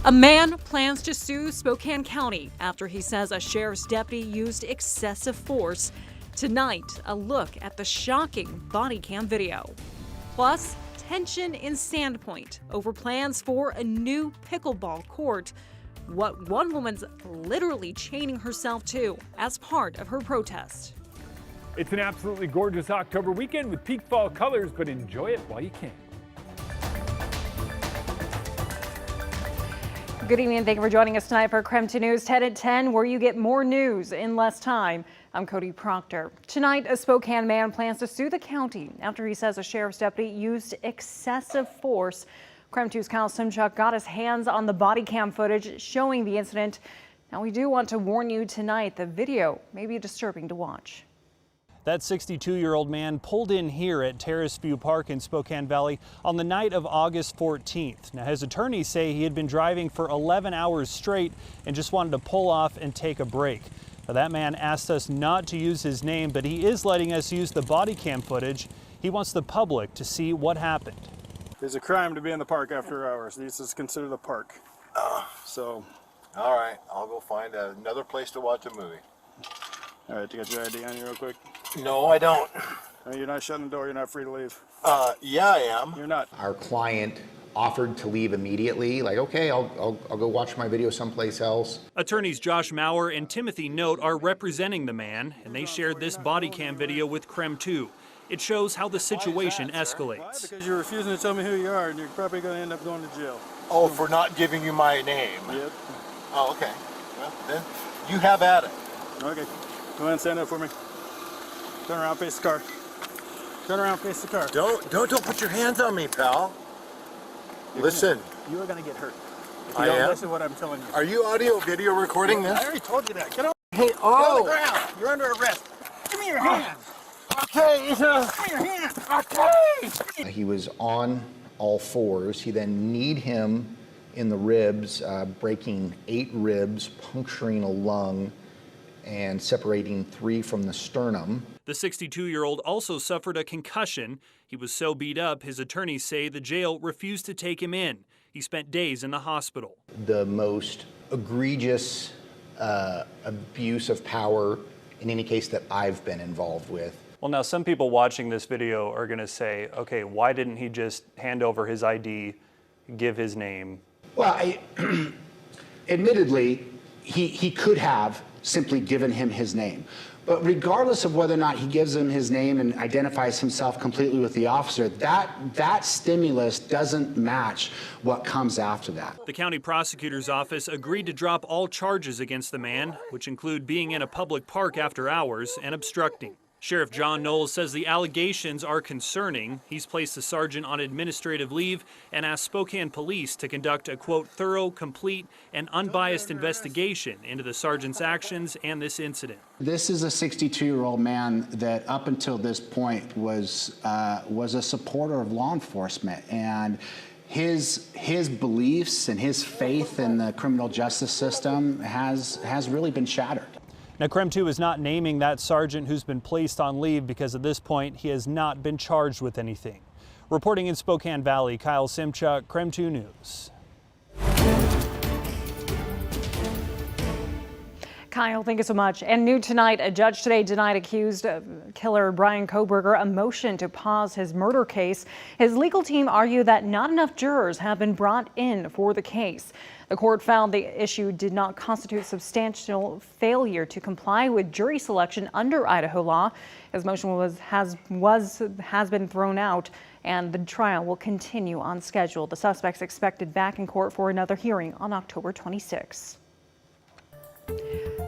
A man plans to sue Spokane County after he says a sheriff's deputy used excessive force. Tonight, a look at the shocking body cam video. Plus, tension in Sandpoint over plans for a new pickleball court. What one woman's literally chaining herself to as part of her protest. It's an absolutely gorgeous October weekend with peak fall colors, but enjoy it while you can. Good evening and thank you for joining us tonight for KREM 2 News 10 at 10, where you get more news in less time. I'm Cody Proctor. Tonight, a Spokane man plans to sue the county after he says a sheriff's deputy used excessive force. KREM 2's Kyle Simchuk got his hands on the body cam footage showing the incident. Now, we do want to warn you tonight, the video may be disturbing to watch. That 62-year-old man pulled in here at Terrace View Park in Spokane Valley on the night of August 14th. Now, his attorneys say he had been driving for 11 hours straight and just wanted to pull off and take a break. Now, that man asked us not to use his name, but he is letting us use the body cam footage. He wants the public to see what happened. It's a crime to be in the park after hours. This is considered a park. So. All right, I'll go find another place to watch a movie. All right, you got your ID on you real quick? No, I don't. You're not shutting the door, you're not free to leave. Yeah, I am. You're not. Our client offered to leave immediately, like, okay, I'll go watch my video someplace else. Attorneys Josh Maurer and Timothy Note are representing the man, and they shared this body cam video with KREM 2. It shows how the situation escalates. Because you're refusing to tell me who you are, and you're probably going to end up going to jail. Oh, for not giving you my name? Yep. Oh, okay. Well, then you have at it. Okay. Go ahead and stand up for me. Turn around, face the car. Turn around, face the car. Don't put your hands on me, pal. Listen. You are going to get hurt. If I you don't am? listen to what I'm telling you. Are you audio video recording this? I already told you that. Get on. Hey, Get on the ground. You're under arrest. Give me your hands. Okay. Give me your hands. Okay. He was on all fours. He then kneed him in the ribs, breaking 8 ribs, puncturing a lung, and separating 3 from the sternum. The 62-year-old also suffered a concussion. He was so beat up, his attorneys say the jail refused to take him in. He spent days in the hospital. The most egregious abuse of power in any case that I've been involved with. Well, now some people watching this video are going to say, okay, why didn't he just hand over his ID, give his name? Well, admittedly, he could have simply given him his name. But regardless of whether or not he gives him his name and identifies himself completely with the officer, that stimulus doesn't match what comes after that. The county prosecutor's office agreed to drop all charges against the man, which include being in a public park after hours and obstructing. Sheriff John Knowles says the allegations are concerning. He's placed the sergeant on administrative leave and asked Spokane Police to conduct a, quote, thorough, complete, and unbiased investigation into the sergeant's actions and this incident. This is a 62-year-old man that up until this point was a supporter of law enforcement, and his beliefs and his faith in the criminal justice system has really been shattered. Now, KREM 2 is not naming that sergeant who's been placed on leave because at this point he has not been charged with anything. Reporting in Spokane Valley, Kyle Simchuk, KREM 2 News. Kyle, thank you so much. And new tonight, a judge today denied accused killer Brian Kohberger a motion to pause his murder case. His legal team argued that not enough jurors have been brought in for the case. The court found the issue did not constitute substantial failure to comply with jury selection under Idaho law. His motion has been thrown out, and the trial will continue on schedule. The suspect's expected back in court for another hearing on October 26.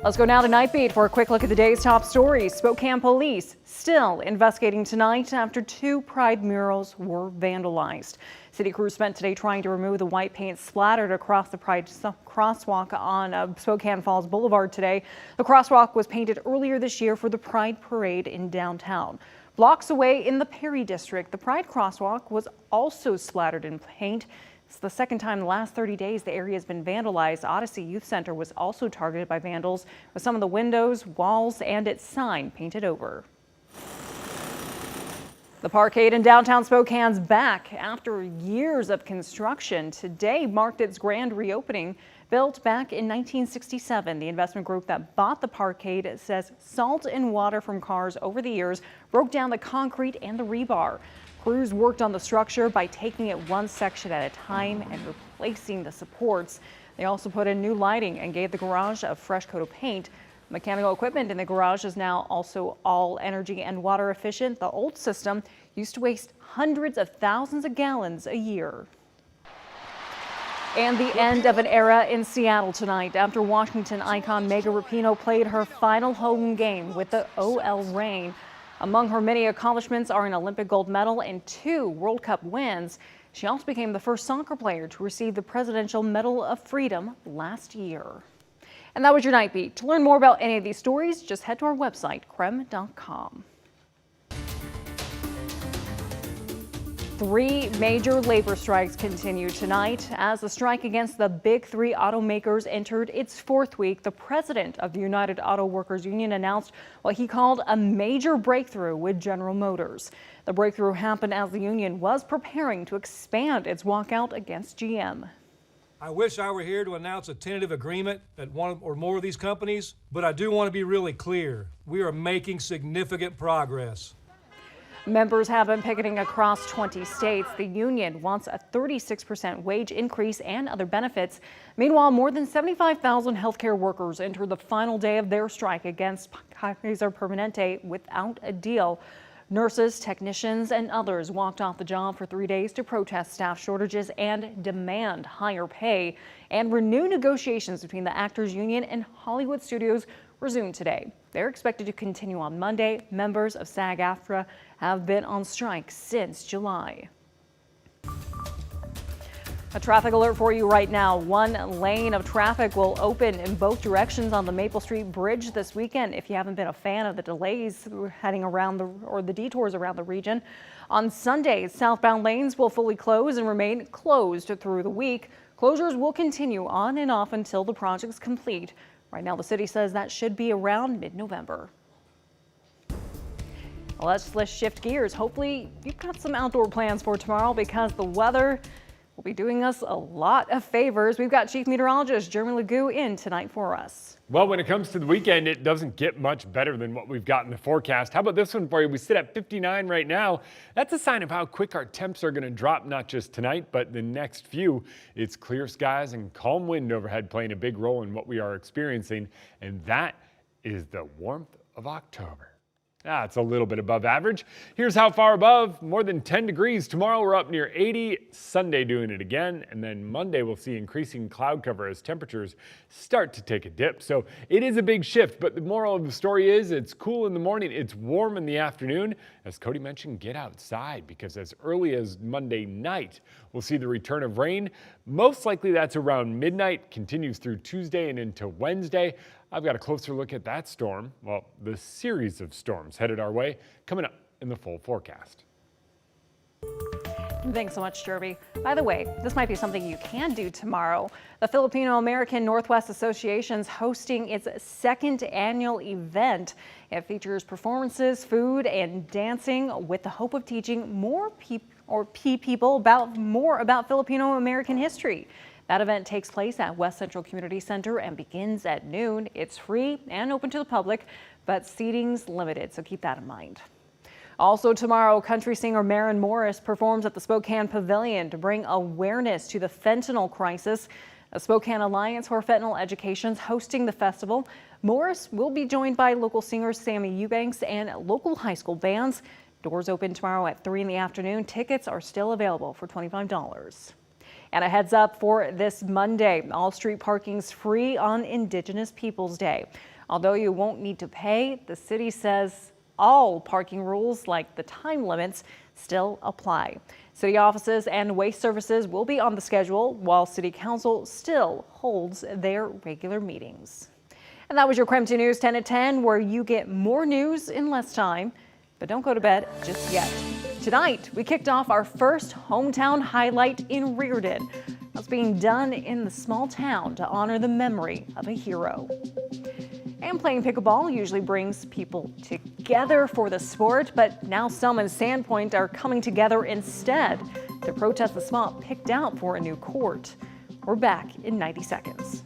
Let's go now to Night Beat for a quick look at the day's top stories. Spokane police still investigating tonight after 2 pride murals were vandalized. City crews spent today trying to remove the white paint splattered across the pride crosswalk on Spokane Falls Boulevard today. The crosswalk was painted earlier this year for the Pride Parade in downtown. Blocks away in the Perry district, the Pride crosswalk was also splattered in paint. It's the second time in the last 30 days the area has been vandalized. Odyssey Youth Center was also targeted by vandals, with some of the windows, walls, and its sign painted over. The parkade in downtown Spokane's back after years of construction. Today marked its grand reopening. Built back in 1967, the investment group that bought the parkade says salt and water from cars over the years broke down the concrete and the rebar. Crews worked on the structure by taking it one section at a time and replacing the supports. They also put in new lighting and gave the garage a fresh coat of paint. Mechanical equipment in the garage is now also all energy and water efficient. The old system used to waste hundreds of thousands of gallons a year. And the end of an era in Seattle tonight after Washington icon Megan Rapinoe played her final home game with the OL Reign. Among her many accomplishments are an Olympic gold medal and 2 World Cup wins. She also became the first soccer player to receive the Presidential Medal of Freedom last year. And that was your Night Beat. To learn more about any of these stories, just head to our website, KREM.com. 3 major labor strikes continue tonight. As the strike against the Big 3 automakers entered its 4th week, the president of the United Auto Workers Union announced what he called a major breakthrough with General Motors. The breakthrough happened as the union was preparing to expand its walkout against GM. I wish I were here to announce a tentative agreement at one or more of these companies, but I do want to be really clear. We are making significant progress. Members have been picketing across 20 states. The union wants a 36% wage increase and other benefits. Meanwhile, more than 75,000 healthcare workers enter the final day of their strike against Kaiser Permanente without a deal. Nurses, technicians, and others walked off the job for 3 days to protest staff shortages and demand higher pay. And renewed negotiations between the Actors Union and Hollywood studios resumed today. They're expected to continue on Monday. Members of SAG-AFTRA have been on strike since July. A traffic alert for you right now. 1 lane of traffic will open in both directions on the Maple Street Bridge this weekend. If you haven't been a fan of the delays heading around the detours around the region. On Sunday, southbound lanes will fully close and remain closed through the week. Closures will continue on and off until the project's complete. Right now, the city says that should be around mid-November. Let's shift gears. Hopefully, you've got some outdoor plans for tomorrow because the weather will be doing us a lot of favors. We've got Chief Meteorologist Jeremy Legoo in tonight for us. Well, when it comes to the weekend, it doesn't get much better than what we've got in the forecast. How about this one for you? We sit at 59 right now. That's a sign of how quick our temps are going to drop, not just tonight, but the next few. It's clear skies and calm wind overhead playing a big role in what we are experiencing, and that is the warmth of October. It's a little bit above average. Here's how far above: more than 10 degrees. Tomorrow we're up near 80. Sunday doing it again. And then Monday we'll see increasing cloud cover as temperatures start to take a dip. So it is a big shift, but the moral of the story is it's cool in the morning. It's warm in the afternoon. As Cody mentioned, get outside because as early as Monday night, we'll see the return of rain. Most likely that's around midnight, continues through Tuesday and into Wednesday. I've got a closer look at that storm, well, the series of storms headed our way, coming up in the full forecast. Thanks so much, Jeremy. By the way, this might be something you can do tomorrow. The Filipino American Northwest Association's hosting its 2nd annual event. It features performances, food, and dancing with the hope of teaching more people about Filipino American history. That event takes place at West Central Community Center and begins at noon. It's free and open to the public, but seating's limited, so keep that in mind. Also tomorrow, country singer Maren Morris performs at the Spokane Pavilion to bring awareness to the fentanyl crisis. The Spokane Alliance for Fentanyl Education is hosting the festival. Morris will be joined by local singers Sammy Eubanks and local high school bands. Doors open tomorrow at 3 in the afternoon. Tickets are still available for $25. And a heads up for this Monday, all street parking's free on Indigenous Peoples Day. Although you won't need to pay, the city says all parking rules like the time limits still apply. City offices and waste services will be on the schedule while City Council still holds their regular meetings. And that was your KREM 2 News 10 at 10, where you get more news in less time. But don't go to bed just yet. Tonight, we kicked off our first hometown highlight in Reardon. That's being done in the small town to honor the memory of a hero. And playing pickleball usually brings people together. together for the sport, but now some in Sandpoint are coming together instead to protest the spot picked out for a new court. We're back in 90 seconds.